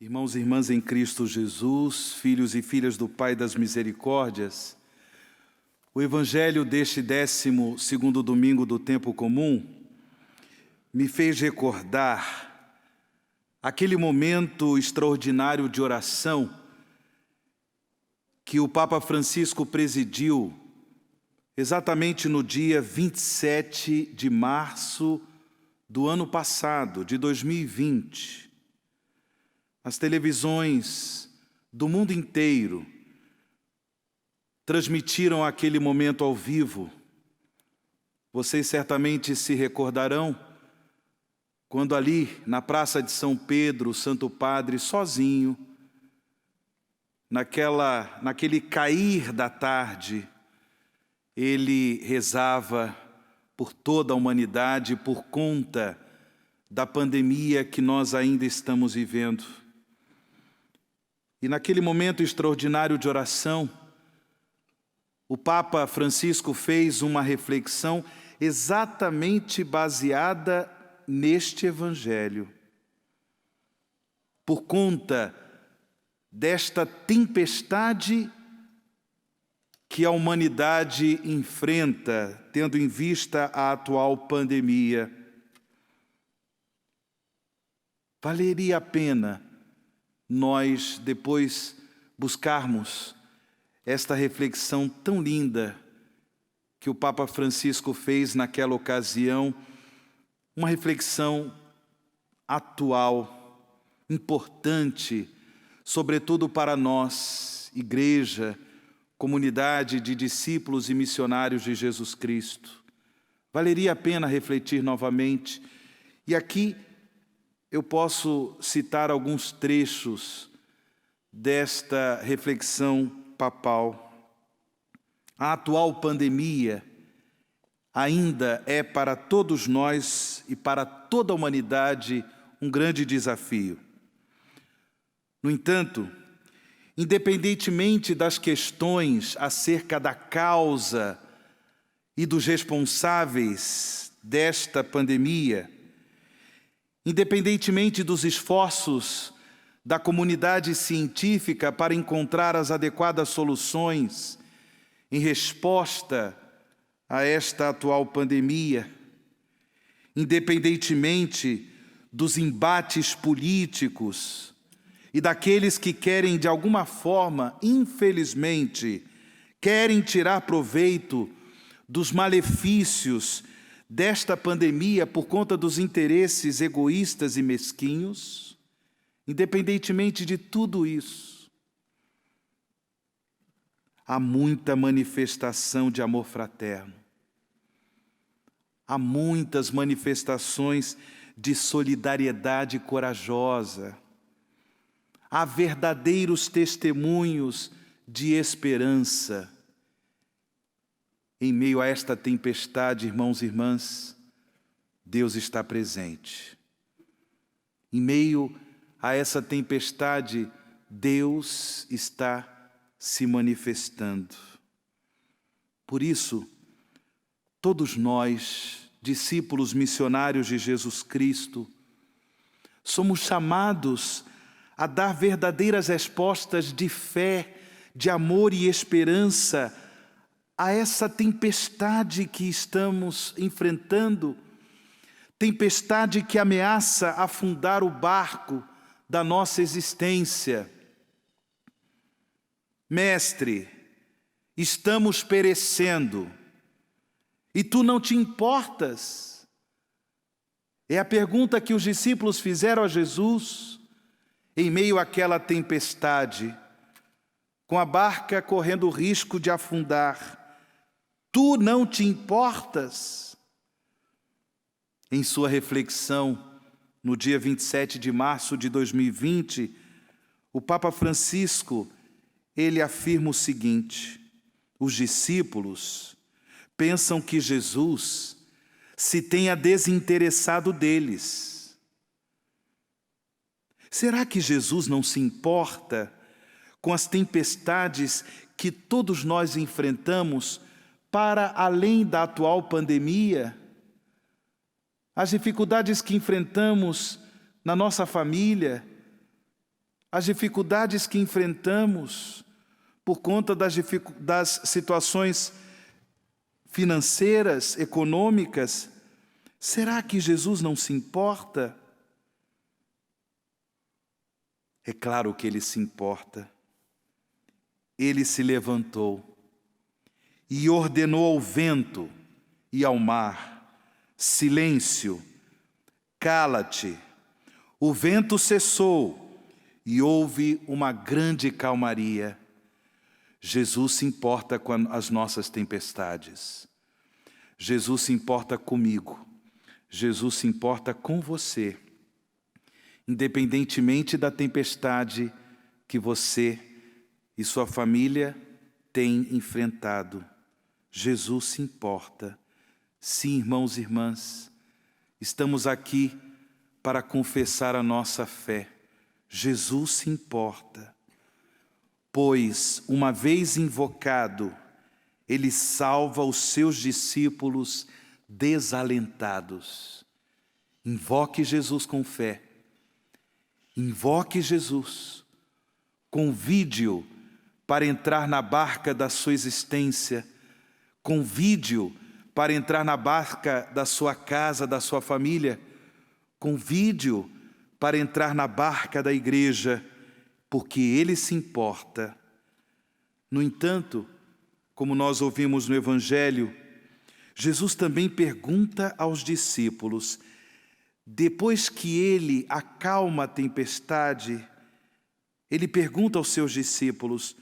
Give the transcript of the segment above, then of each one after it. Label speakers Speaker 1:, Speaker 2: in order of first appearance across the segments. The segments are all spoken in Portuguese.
Speaker 1: Irmãos e irmãs em Cristo Jesus, filhos e filhas do Pai das Misericórdias, o Evangelho deste 12º domingo do tempo comum me fez recordar aquele momento extraordinário de oração que o Papa Francisco presidiu exatamente no dia 27 de março do ano passado, de 2020. As televisões do mundo inteiro transmitiram aquele momento ao vivo. Vocês certamente se recordarão quando ali na Praça de São Pedro, o Santo Padre sozinho, naquele cair da tarde, ele rezava por toda a humanidade por conta da pandemia que nós ainda estamos vivendo. E naquele momento extraordinário de oração, o Papa Francisco fez uma reflexão exatamente baseada neste Evangelho. Por conta desta tempestade que a humanidade enfrenta, tendo em vista a atual pandemia, valeria a pena nós depois buscarmos esta reflexão tão linda que o Papa Francisco fez naquela ocasião, uma reflexão atual, importante, sobretudo para nós, igreja, comunidade de discípulos e missionários de Jesus Cristo. Valeria a pena refletir novamente. E aqui eu posso citar alguns trechos desta reflexão papal. A atual pandemia ainda é para todos nós e para toda a humanidade um grande desafio. No entanto, independentemente das questões acerca da causa e dos responsáveis desta pandemia, independentemente dos esforços da comunidade científica para encontrar as adequadas soluções em resposta a esta atual pandemia, independentemente dos embates políticos e daqueles que querem, de alguma forma, infelizmente, querem tirar proveito dos malefícios desta pandemia por conta dos interesses egoístas e mesquinhos, independentemente de tudo isso, há muita manifestação de amor fraterno. Há muitas manifestações de solidariedade corajosa. Há verdadeiros testemunhos de esperança. Em meio a esta tempestade, irmãos e irmãs, Deus está presente. Em meio a essa tempestade, Deus está se manifestando. Por isso, todos nós, discípulos missionários de Jesus Cristo, somos chamados a dar verdadeiras respostas de fé, de amor e esperança a essa tempestade que estamos enfrentando, tempestade que ameaça afundar o barco da nossa existência. Mestre, estamos perecendo e tu não te importas? É a pergunta que os discípulos fizeram a Jesus em meio àquela tempestade, com a barca correndo o risco de afundar. Tu não te importas? Em sua reflexão, no dia 27 de março de 2020, o Papa Francisco, ele afirma o seguinte: os discípulos pensam que Jesus se tenha desinteressado deles. Será que Jesus não se importa com as tempestades que todos nós enfrentamos para além da atual pandemia? As dificuldades que enfrentamos na nossa família, as dificuldades que enfrentamos por conta das situações financeiras, econômicas, será que Jesus não se importa? É claro que Ele se importa. Ele se levantou e ordenou ao vento e ao mar: silêncio, cala-te. O vento cessou e houve uma grande calmaria. Jesus se importa com as nossas tempestades. Jesus se importa comigo. Jesus se importa com você. Independentemente da tempestade que você e sua família têm enfrentado, Jesus se importa. Sim, irmãos e irmãs, estamos aqui para confessar a nossa fé. Jesus se importa, pois, uma vez invocado, Ele salva os seus discípulos desalentados. Invoque Jesus com fé. Invoque Jesus. Convide-o para entrar na barca da sua existência. Convide-o para entrar na barca da sua casa, da sua família. Convide-o para entrar na barca da igreja, porque Ele se importa. No entanto, como nós ouvimos no Evangelho, Jesus também pergunta aos discípulos, depois que Ele acalma a tempestade, Ele pergunta aos seus discípulos: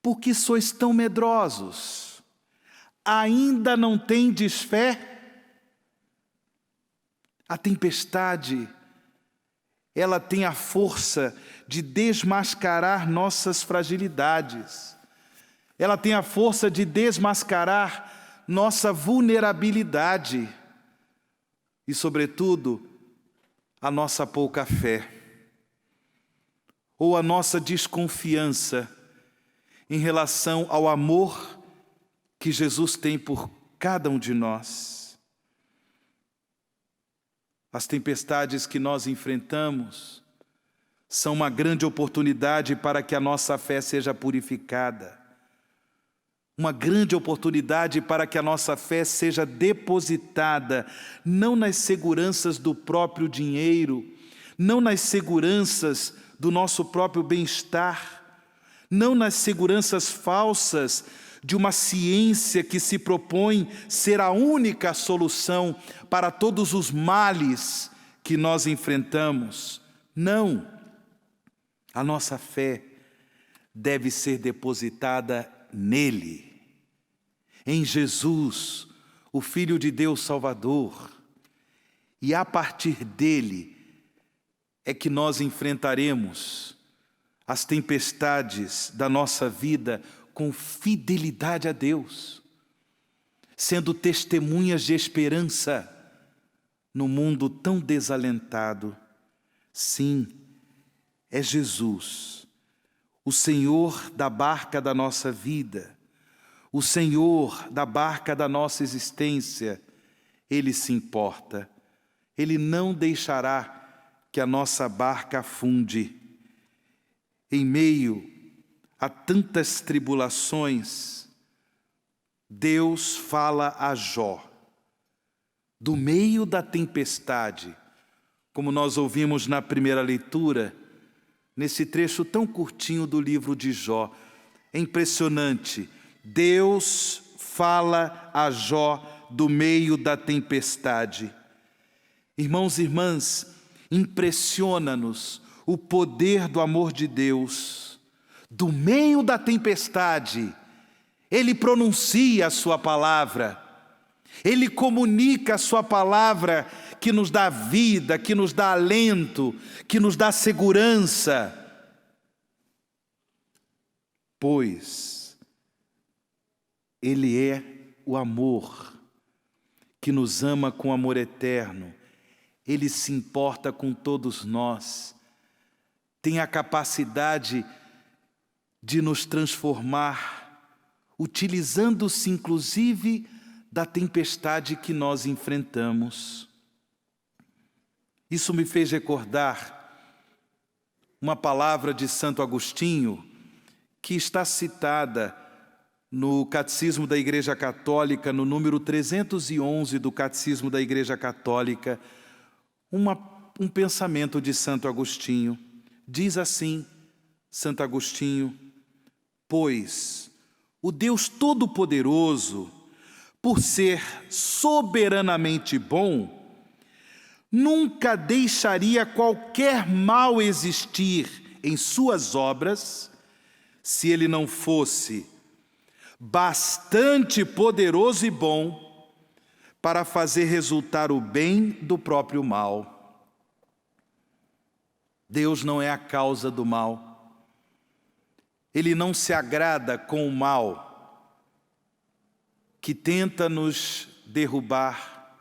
Speaker 1: por que sois tão medrosos? Ainda não tendes fé? A tempestade, ela tem a força de desmascarar nossas fragilidades. Ela tem a força de desmascarar nossa vulnerabilidade e, sobretudo, a nossa pouca fé ou a nossa desconfiança em relação ao amor que Jesus tem por cada um de nós. As tempestades que nós enfrentamos são uma grande oportunidade para que a nossa fé seja purificada. Uma grande oportunidade para que a nossa fé seja depositada, não nas seguranças do próprio dinheiro, não nas seguranças do nosso próprio bem-estar, não nas seguranças falsas de uma ciência que se propõe ser a única solução para todos os males que nós enfrentamos. Não. A nossa fé deve ser depositada nele, em Jesus, o Filho de Deus Salvador. E a partir dele é que nós enfrentaremos as tempestades da nossa vida com fidelidade a Deus, sendo testemunhas de esperança no mundo tão desalentado. Sim, é Jesus, o Senhor da barca da nossa vida, o Senhor da barca da nossa existência. Ele se importa. Ele não deixará que a nossa barca afunde. Em meio a tantas tribulações, Deus fala a Jó. Do meio da tempestade, como nós ouvimos na primeira leitura, nesse trecho tão curtinho do livro de Jó. É impressionante. Deus fala a Jó do meio da tempestade. Irmãos e irmãs, impressiona-nos o poder do amor de Deus. Do meio da tempestade, Ele pronuncia a sua palavra. Ele comunica a sua palavra que nos dá vida, que nos dá alento, que nos dá segurança. Pois Ele é o amor que nos ama com amor eterno. Ele se importa com todos nós. Tem a capacidade de nos transformar, utilizando-se inclusive da tempestade que nós enfrentamos. Isso me fez recordar uma palavra de Santo Agostinho que está citada no Catecismo da Igreja Católica, no número 311 do Catecismo da Igreja Católica, um pensamento de Santo Agostinho. Diz assim, Santo Agostinho: pois o Deus Todo-Poderoso, por ser soberanamente bom, nunca deixaria qualquer mal existir em suas obras, se ele não fosse bastante poderoso e bom para fazer resultar o bem do próprio mal. Deus não é a causa do mal. Ele não se agrada com o mal que tenta nos derrubar,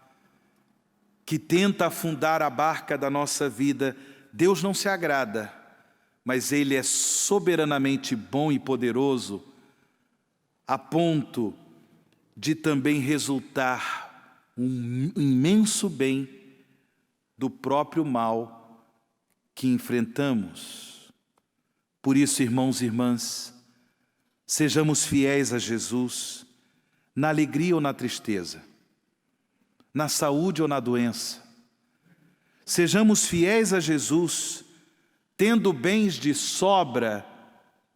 Speaker 1: que tenta afundar a barca da nossa vida. Deus não se agrada, mas Ele é soberanamente bom e poderoso, a ponto de também resultar um imenso bem do próprio mal que enfrentamos. Por isso, irmãos e irmãs, sejamos fiéis a Jesus, na alegria ou na tristeza, na saúde ou na doença. Sejamos fiéis a Jesus, tendo bens de sobra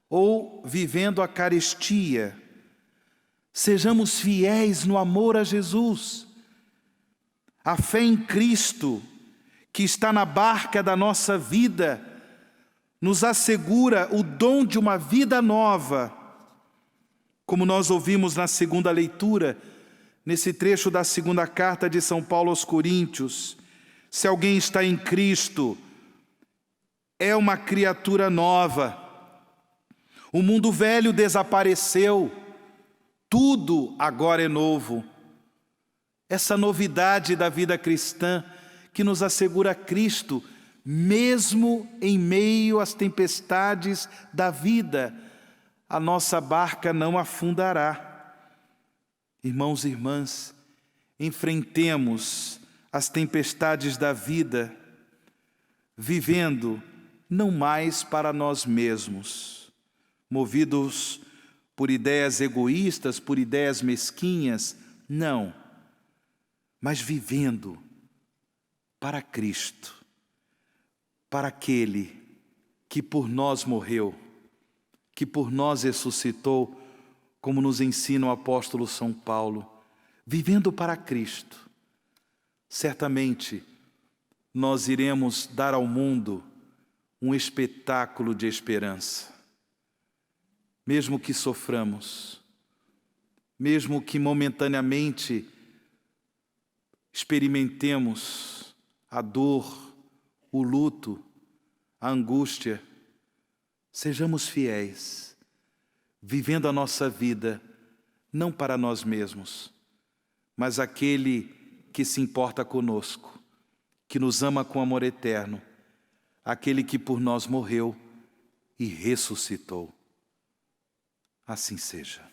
Speaker 1: ou vivendo a carestia. Sejamos fiéis no amor a Jesus. A fé em Cristo, que está na barca da nossa vida, nos assegura o dom de uma vida nova. Como nós ouvimos na segunda leitura, nesse trecho da segunda carta de São Paulo aos Coríntios: se alguém está em Cristo, é uma criatura nova. O mundo velho desapareceu, tudo agora é novo. Essa novidade da vida cristã que nos assegura Cristo, mesmo em meio às tempestades da vida, a nossa barca não afundará. Irmãos e irmãs, enfrentemos as tempestades da vida, vivendo não mais para nós mesmos, movidos por ideias egoístas, por ideias mesquinhas, não, mas vivendo para Cristo, para aquele que por nós morreu, que por nós ressuscitou, como nos ensina o apóstolo São Paulo. Vivendo para Cristo, certamente nós iremos dar ao mundo um espetáculo de esperança. Mesmo que soframos, mesmo que momentaneamente experimentemos a dor, o luto, a angústia, sejamos fiéis, vivendo a nossa vida, não para nós mesmos, mas aquele que se importa conosco, que nos ama com amor eterno, aquele que por nós morreu e ressuscitou. Assim seja.